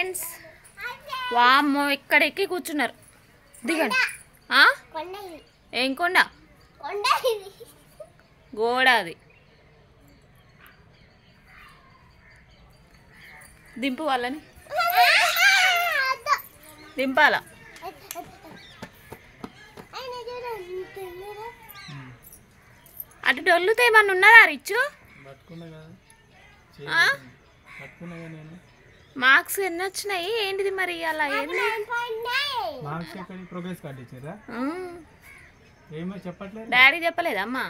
Friends. వామ్మో ఇక్కడ ఎక్కి కూర్చున్నారు. దిగండి. ఏం కొండ? గోడ అది. దింపు వాళ్ళని. దింపాలా? అటు డొల్లుతో ఏమన్నా ఉన్నదా రిచ్చు? మార్క్స్ ఎన్ని వచ్చినాయి? ఏంటిది మరి అలా? డాడీ చెప్పలేదా అమ్మా?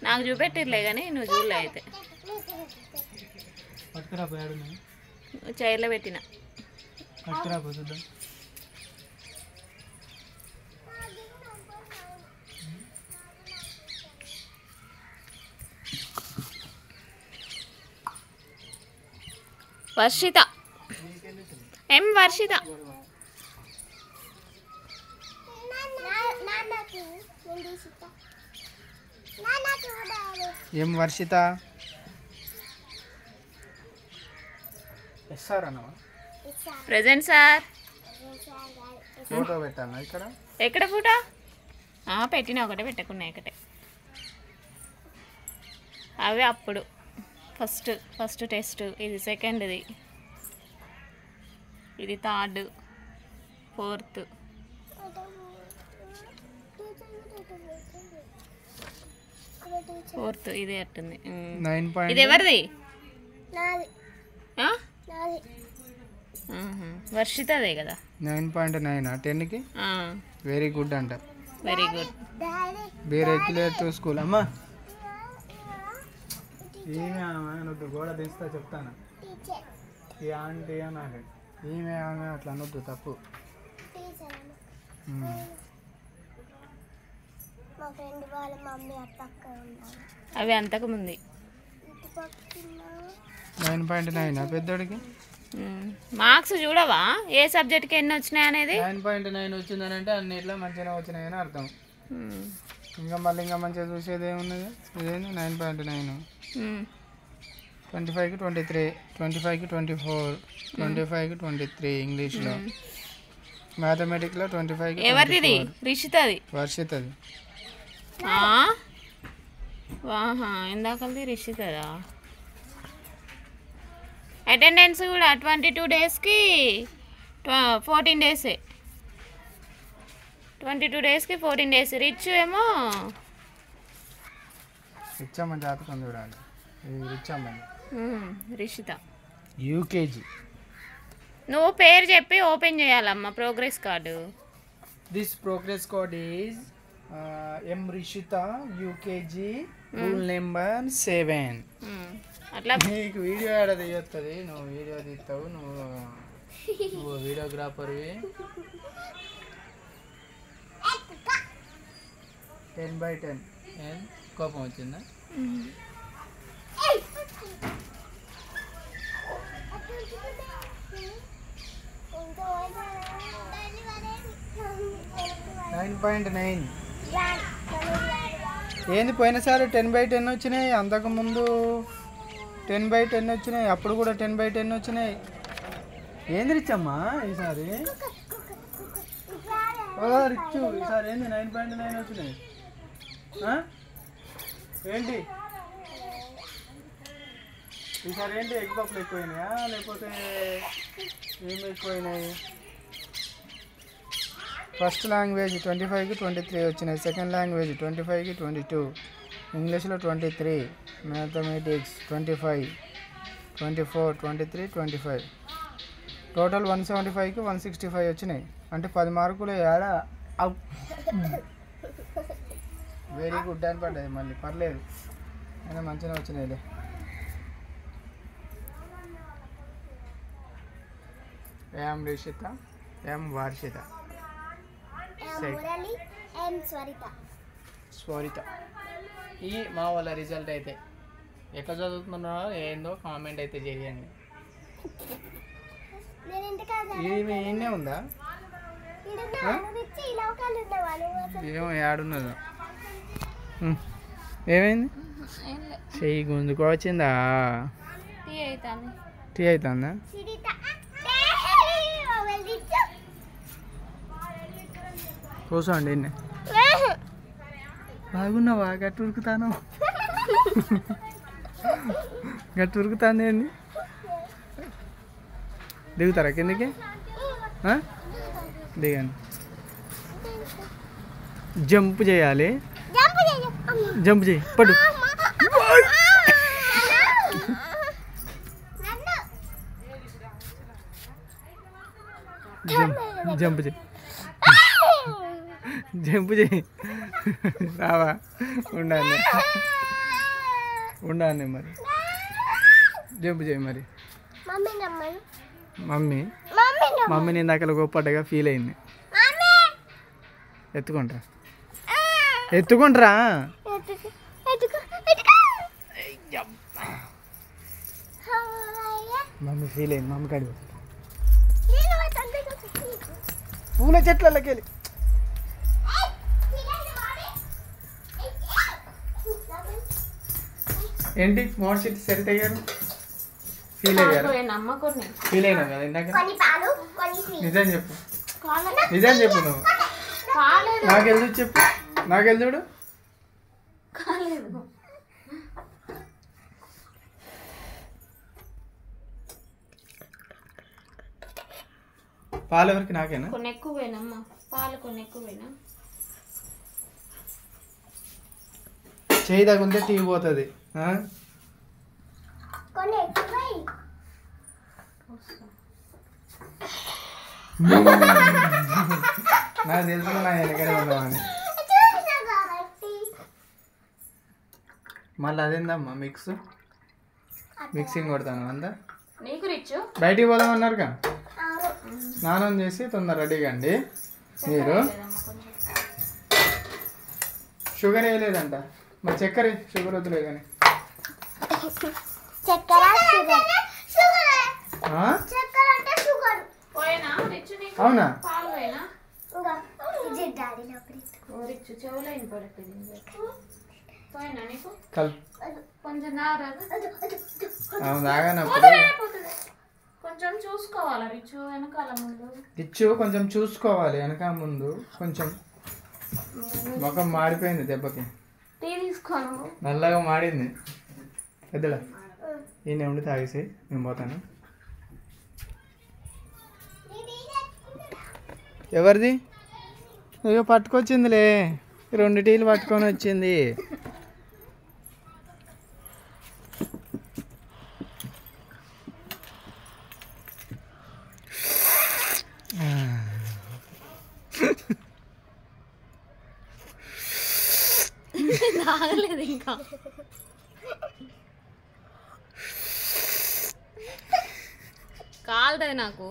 నాకు చూపెట్టిర్లే కానీ నువ్వు చూడలే. అయితే చైర్లో పెట్టిన. వర్షిత. ఎం వర్షిత. ఏం వర్షిత? Present sir. ఫోటో పెట్టాను ఇక్కడ. ఎక్కడ ఫోటో? పెట్టినా ఒకటే, పెట్టకున్నా ఒకటే. అవి అప్పుడు ఫస్ట్ టెస్ట్. ఇది సెకండ్ది, ఇది థర్డ్, ఫోర్త్. ఇది అట్టుంది. ఇది ఎవరిది? వర్షితదే కదా. 9.9 10కి. వెరీ గుడ్ అంట. Very good. Regular to school. అమ్మా ఈమె అనొద్దు, గోడ తీస్తా చెప్తాను. ఈ ఆంటీ అనాలి. ఈమె ఆమె అట్లా అనొద్దు, తప్పు. అవి అంతకు ముందు. 9.9 పెద్దోడికి. మార్క్స్ చూడవా ఏ సబ్జెక్ట్కి ఎన్ని వచ్చినాయి అనేది? 9.9 వచ్చిందని అంటే అన్నిట్లో మంచిగా వచ్చినాయని అర్థం. ఇంకా మళ్ళీ ఇంకా మంచిగా చూసేది ఏమున్నది? ఇదేంటి 9.9. 25కి 23, 25కి 24, 25కి 23 ఇంగ్లీష్లో. మ్యాథమెటిక్లో 25కి. ఎవరిది? రిషితది. వర్షితది. ఇందాకది రిషితదా? అటెండెన్స్ కూడా 22 డేస్కి 14 డేసే. 22 డేస్కి 14 డేస్. రిచ్ ఏమో రిచ్చమ్మని జాతకం చూడాలి. రిచ్చమ్మని. రిషిత యూకేజీ. నువ్వు పేరు చెప్పి ఓపెన్ చేయాలమ్మా progress card. This progress card is M Rishitha UKG roll number 7. అట్లా నీకు వీడియో ఆడ తీయొస్తుంది. నువ్వు వీడియో తీస్తావు. నువ్వు వీడియోగ్రాఫర్వి. 10/10. కోపం వచ్చిందా? ఏంది పోయినసారి 10/10 వచ్చినాయి. అంతకుముందు 10/10 వచ్చినాయి. అప్పుడు కూడా 10/10 వచ్చినాయి. ఏంది రిచ్చమ్మా ఈసారి? రిచ్చు ఈసారి ఏంది 9.9 వచ్చినాయి? ఏంటి ఈసారి ఏంటి? ఎగ్ పప్పులు ఎక్కువైనాయా లేకపోతే ఏమి ఎక్కువైనాయి? ఫస్ట్ లాంగ్వేజ్ 25కి 23 వచ్చినాయి. సెకండ్ లాంగ్వేజ్ 25కి 22, ఇంగ్లీష్లో 23, మ్యాథమెటిక్స్ 25, 24, 23, 25. టోటల్ 175కి 165 వచ్చినాయి. అంటే 10 మార్కులు ఏడా. వెరీ గుడ్ అని పడ్డది. మళ్ళీ పర్లేదు, అయినా మంచిగా వచ్చినాయిలే. ఎం రిషిత, ఎం వర్షిత, స్వరిత. ఈ మా వాళ్ళ రిజల్ట్ అయితే ఎట్లా చదువుతున్నారో ఏందో కామెంట్ అయితే చేయండి. ఈమె ఈయనే ఉందా? ఏమో ఏడున్నదో. ఏమైంది? చెయ్యి గుంజుకు వచ్చిందా? టీ అవుతుందా? కూర్చోండి ఇన్ని. బాగున్నావా? గట్టి ఉరుకుతాను. గట్టి ఉరుకుతాను ఏంది? దిగుతారా కిందకి? దిగండి. జంప్ చేయాలి. జంప్ చేయి. పట్టు. జంప్ చేయి. జంప్ చేయి. రావా? ఉండాలి ఉండాలి మరి. జంప్ చేయి మరి. మమ్మీని ఇందాక గొప్పగా ఫీల్ అయింది. ఎత్తుకుంటారా? ఎత్తుకుంటారా? మమ్మీ ఫీల్ అయింది. మమ్మీ కాడి పూల చెట్లకి వెళ్ళి ఏంటి మోడల్ షీట్ సెట్ అయ్యారు? ఫీల్ అయ్యారు? ఫీల్ అయినా కదా ఇందాక? నిజం చెప్పు. నిజం చెప్పు. నువ్వు నాకెళ్ళి చెప్పు. నాకెళ్ళి చూడు. పాలు ఎవరికి? నాకేనా? కొన్ని ఎక్కువ పోయినమ్మా. పాలు కొన్ని ఎక్కువ పోయినా. చేయి తగ్గుంటే టీ పోతుంది. నాకు తెలుసు నా వెనకనే ఉన్నామని. మళ్ళీ అదేందమ్మా మిక్సింగ్ కొడతాను అంతా. బయటికి పోదామన్నారుగా. స్నానం చేసి తొందర రెడీగా అండి. మీరు షుగర్ వేయలేదంట. మరి చక్కెర షుగర్ వద్దులే కానీ. అవునా? కొంచెం చూసుకోవాలి రిచ్చు వెనకాల ముందు. రిచ్చు కొంచెం చూసుకోవాలి వెనక ముందు. కొంచెం ముఖం మాడిపోయింది దెబ్బకి. టీ తీసుకోను. నల్లగా మాడింది. పెద్దలా ఈయన ఉండి తాగేసి నేను పోతాను. ఎవరిది? ఇక పట్టుకొచ్చిందిలే. 2 టీలు పట్టుకొని వచ్చింది. తాగలేదు ఇంకా. కాలుతుంది నాకు.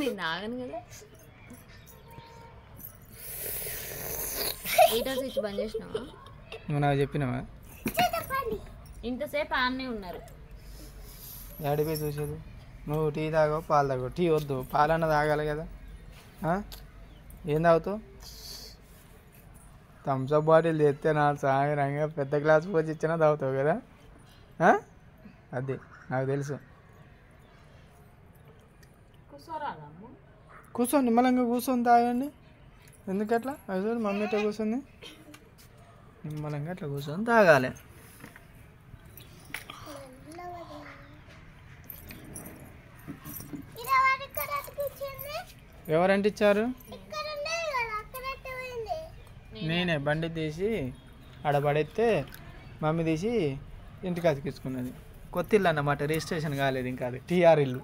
నేను తాగను కదా. హీటర్ స్విచ్ బంద్ చేసినావా? నువ్వు నాకు చెప్పినావా? ఇంతసేపు ఆన్నే ఉన్నారు. ఎడిపోయి చూసేది. నువ్వు టీ తాగవు, పాలు తాగవు. టీ వద్దు, పాలన్న తాగాలి కదా. ఏం తాగుతావు? థమ్స్అప్ బాటిల్ తెస్తే నా సాయంత్రంగా పెద్ద గ్లాస్ పోసి ఇచ్చినా తాగుతావు కదా. అది నాకు తెలుసు. కూర్చోండి, నిమ్మలంగా కూర్చొని తాగండి. ఎందుకట్లా? అది చూడు మమ్మీ ఎట్లా కూర్చొని. నిమ్మలంగా అట్లా కూర్చొని తాగాలి. ఎవరంటే ఇచ్చారు? నేనే బండి తీసి ఆడ పడేస్తే మమ్మీ తీసి ఇంటికి అతికించుకున్నది. కొత్త ఇల్లు అన్నమాట, రిజిస్ట్రేషన్ కాలేదు ఇంకా. అది టీఆర్ ఇల్లు.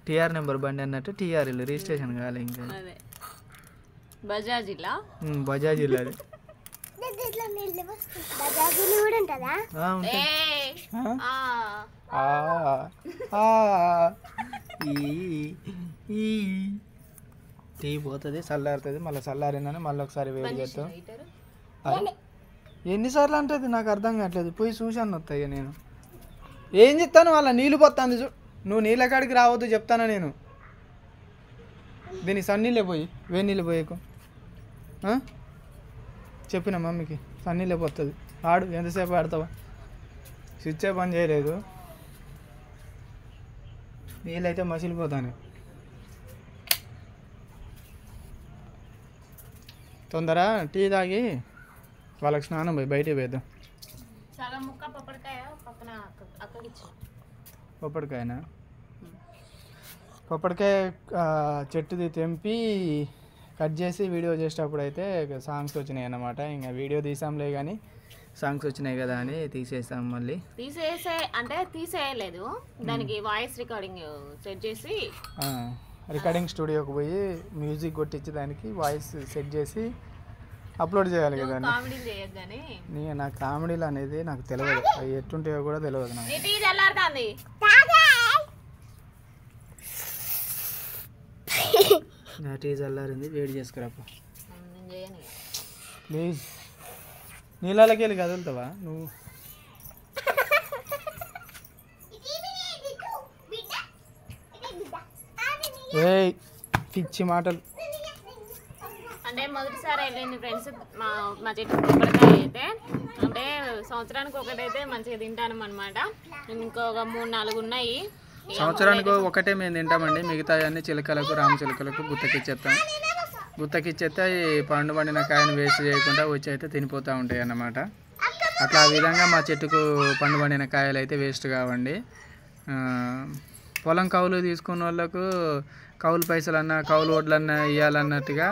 టీఆర్ నెంబర్ బండి అన్నట్టు టీఆర్ ఇల్లు, రిజిస్ట్రేషన్ కాలేదు ఇంకా. బజాజ్ ఇల్లా? బజాజ్ ఇల్లు అది. టీ పోతుంది, చల్లారుతుంది. మళ్ళీ చల్లారిందని మళ్ళీ ఒకసారి వేడి చేస్తాం. ఎన్నిసార్లు అంటది నాకు అర్థం కావట్లేదు. పోయి చూశాను వస్తాయి నేను. ఏం చెప్తాను వాళ్ళ నీళ్ళు పోతుంది నువ్వు నీళ్ళ కాడికి రావద్దు చెప్తానా నేను. దీనికి సన్నీళ్ళే పోయి వేడి నీళ్ళు పోయేకు చెప్పిన మమ్మీకి సన్నీళ్ళే పోతుంది. ఆడు ఎంతసేపు ఆడతావా? స్విచ్చే పని చేయలేదు, నీళ్ళైతే మసిలిపోతాను. తొందర టీ తాగి వాళ్ళకి స్నానం పోయి బయటికి వేద్దాం. పొప్పడికాయనా? పొప్పడికాయ చెట్టుది తెంపి కట్ చేసి వీడియో చేసేటప్పుడు అయితే సాంగ్స్ వచ్చినాయి అన్నమాట. ఇంకా వీడియో తీసాంలే కానీ సాంగ్స్ వచ్చినాయి కదా అని తీసేసాం. మళ్ళీ తీసేయలేదు, దానికి వాయిస్ రికార్డింగ్ సెట్ చేసి రికార్డింగ్ స్టూడియోకి పోయి మ్యూజిక్ కొట్టించి దానికి వాయిస్ సెట్ చేసి అప్లోడ్ చేయాలి కదా. నాకు కామెడీలు అనేది నాకు తెలియదు, అవి ఎట్టుంటాయో కూడా తెలియదు నాకు. నా టీ చల్లారింది, వేడి చేసుకురాపో ప్లీజ్. నీళ్ళకి వెళ్ళి కదులుతావా నువ్వు? ఏయ్ పిచ్చి మాటలు. అంటే మొదటిసారి వెళ్ళింది ఫ్రెండ్స్ మా చెట్టు పొప్పడికాయ అయితే. అంటే సంవత్సరానికి ఒకటైతే మంచిగా తింటాను అనమాట. ఇంకొక 3-4 ఉన్నాయి. సంవత్సరానికి ఒకటే మేము తింటామండి, మిగతా అన్ని చిలకలకు రామచిలకలకు గుత్తకిచ్చేస్తాం. గుత్తకిచ్చేస్తే ఈ పండిన కాయను వేస్ట్ చేయకుండా వచ్చి అయితే తినిపోతూ ఉంటాయి అన్నమాట. అట్లా ఆ విధంగా మా చెట్టుకు పండిన కాయలు అయితే వేస్ట్ కావండి. పొలం కౌలు తీసుకున్న వాళ్ళకు కౌలు పైసలన్నా కౌలు వడ్లన్నా ఇవ్వాలన్నట్టుగా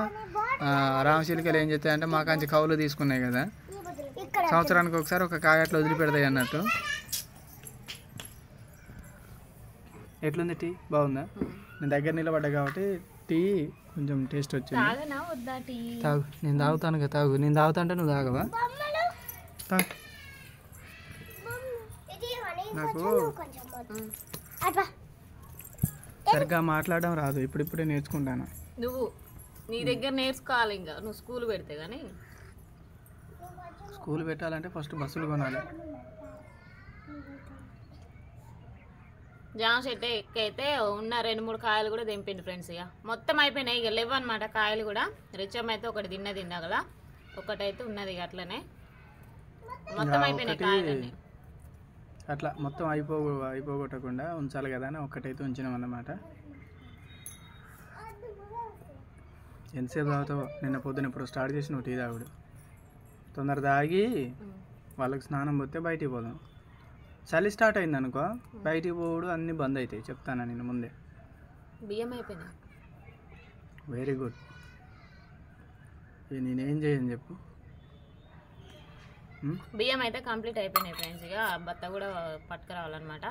రామచిలుకలు ఏం చేస్తాయంటే మా కంచి కౌలు తీసుకున్నాయి కదా, సంవత్సరానికి ఒకసారి ఒక కాయ అట్లా వదిలిపెడతాయి అన్నట్టు. ఎట్లుంది టీ? బాగుందా? నేను దగ్గర నిలబడ్డా కాబట్టి టీ కొంచెం టేస్ట్ వచ్చింది. తాగు, నేను తాగుతాను కదా. తాగు, నేను తాగుతా అంటే నువ్వు తాగవా? తాగు. నాకు సరిగ్గా మాట్లాడడం రాదు, ఇప్పుడిప్పుడే నేర్చుకుంటాను. నువ్వు నీ దగ్గర నేర్చుకోవాలి, ఇంకా నువ్వు స్కూల్ పెడితే. కానీ స్కూల్ పెట్టాలంటే ఫస్ట్ బస్సులు కొనాలి. జామ చెట్టు ఎక్కైతే ఉన్న 2-3 కాయలు కూడా తెంపిండు ఫ్రెండ్స్. ఇక మొత్తం అయిపోయినాయి, ఇక లేవు అనమాట కాయలు కూడా. రిచం అయితే ఒకటి తిన్నా కదా, ఒకటైతే ఉన్నది ఇక అట్లనే మొత్తం అయిపోయినాయి కాయలన్నీ. అట్లా మొత్తం అయిపోగొట్టకుండా ఉంచాలి కదా అని ఒక్కటైతే ఉంచినాం అన్నమాట. ఎంతసేపు తాగుతావో? నిన్న పొద్దున ఇప్పుడు స్టార్ట్ చేసిన టీ తాగుడు. తొందర తాగి వాళ్ళకి స్నానం పోతే బయటికి పోదాం. చలి స్టార్ట్ అయింది అనుకో, బయటికి పోవుడు అన్నీ బంద్ అవుతాయి, చెప్తాను నేను ముందే. బియ్యం అయిపోయినాయి. Very good. నేనేం చేయను చెప్పు. బియ్యం అయితే కంప్లీట్ అయిపోయినాయి ఫ్రెండ్స్. ఇక బత్త కూడా పట్టుకురావాలన్నమాట.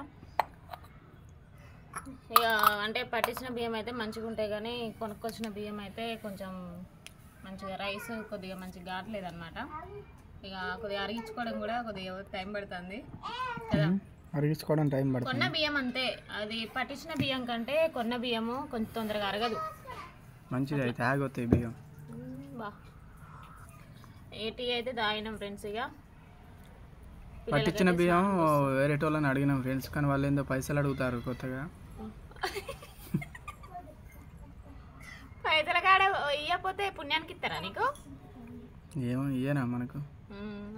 ఇక అంటే పట్టించిన బియ్యం అయితే మంచిగా ఉంటాయి, కానీ కొనుక్కొచ్చిన బియ్యం అయితే కొంచెం మంచిగా రైస్ కొద్దిగా మంచిగా కావట్లేదన్నమాట. ఇక కొద్దిగా అరిగించుకోవడం కూడా కొద్దిగా టైం పడుతుంది కదా. అరిగించుకోవడం టైం పడుతుంది. కొన్న బియ్యం అంతే, అది పట్టించిన బియ్యం కంటే కొన్న బియ్యము కొంచెం తొందరగా అరగదు. మంచిగా అయితే ఆగొస్తాయి బియ్యం. బా ఏటీ అయితే తాగినాం ఫ్రెండ్స్. ఇక పట్టించిన బియ్యం వేరే వాళ్ళని అడిగినాం ఫ్రెండ్స్, కానీ వాళ్ళు ఏందో పైసలు అడుగుతారు కొత్తగా. పైసల కాడ ఇవ్వకపోతే పుణ్యానికి ఇస్తారా నీకు? ఏమో ఇయ్యనా మనకు.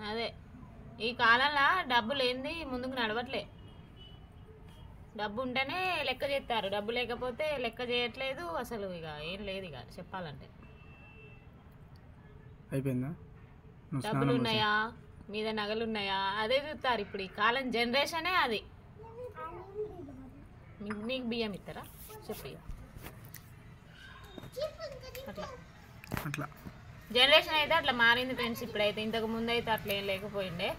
అదే ఈ కాలంలో డబ్బు లేనిది ముందుకు నడవట్లే. డబ్బు ఉంటేనే లెక్క చేస్తారు, డబ్బు లేకపోతే లెక్క చేయట్లేదు అసలు. ఇక ఏం లేదు ఇక చెప్పాలంటే. అయిపోయిందా? డబ్బులు ఉన్నాయా, మీద నగలు ఉన్నాయా, అదే చూస్తారు ఇప్పుడు. ఈ కాలం జనరేషనే అది. నీకు బియ్యం ఇస్తారా చెప్పు. అట్లా అట్లా జనరేషన్ అయితే అట్లా మారింది ఫ్రెండ్స్. ఇప్పుడైతే ఇంతకు ముందు అయితే అట్లా ఏం లేకపోయిండే.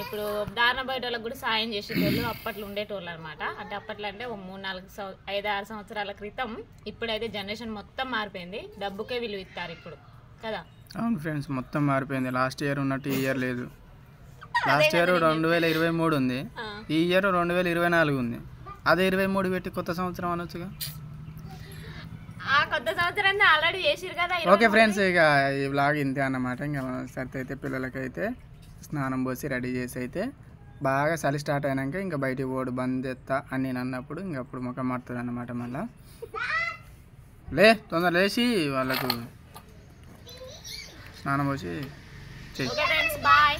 ఇప్పుడు దారుణ బయట వాళ్ళకి కూడా సాయం చేసేటోళ్ళు అప్పట్లో ఉండేటోళ్ళు అనమాట. అంటే అప్పట్లో అంటే 3-4-5-6 సంవత్సరాల క్రితం. ఇప్పుడైతే జనరేషన్ మొత్తం మారిపోయింది, డబ్బుకే విలువ ఇస్తారు ఇప్పుడు కదా. అవును ఫ్రెండ్స్, మొత్తం మారిపోయింది. లాస్ట్ ఇయర్ ఉన్నట్టు ఈ ఇయర్ లేదు. లాస్ట్ ఇయర్ 2023 ఉంది, ఈ ఇయర్ 2024 ఉంది. అదే 23 పెట్టి కొత్త సంవత్సరం అనొచ్చుగా. కొత్త సంవత్సరం ఆల్రెడీ చేసిరు కదా. ఓకే ఫ్రెండ్స్, ఇక ఈ వ్లాగ్ ఇంతే అన్నమాట. ఇంకా సరితే అయితే పిల్లలకైతే స్నానం పోసి రెడీ చేసి అయితే బాగా చలి స్టార్ట్ అయినాక ఇంకా బయటికి పోడు బంద్ చేస్తా అని నేను అన్నప్పుడు ఇంకా అప్పుడు ముఖం మారుతుంది అన్నమాట. మళ్ళీ తొందర లేచి వాళ్ళకు స్నానం పోసి చెయ్యి. Okay friends bye.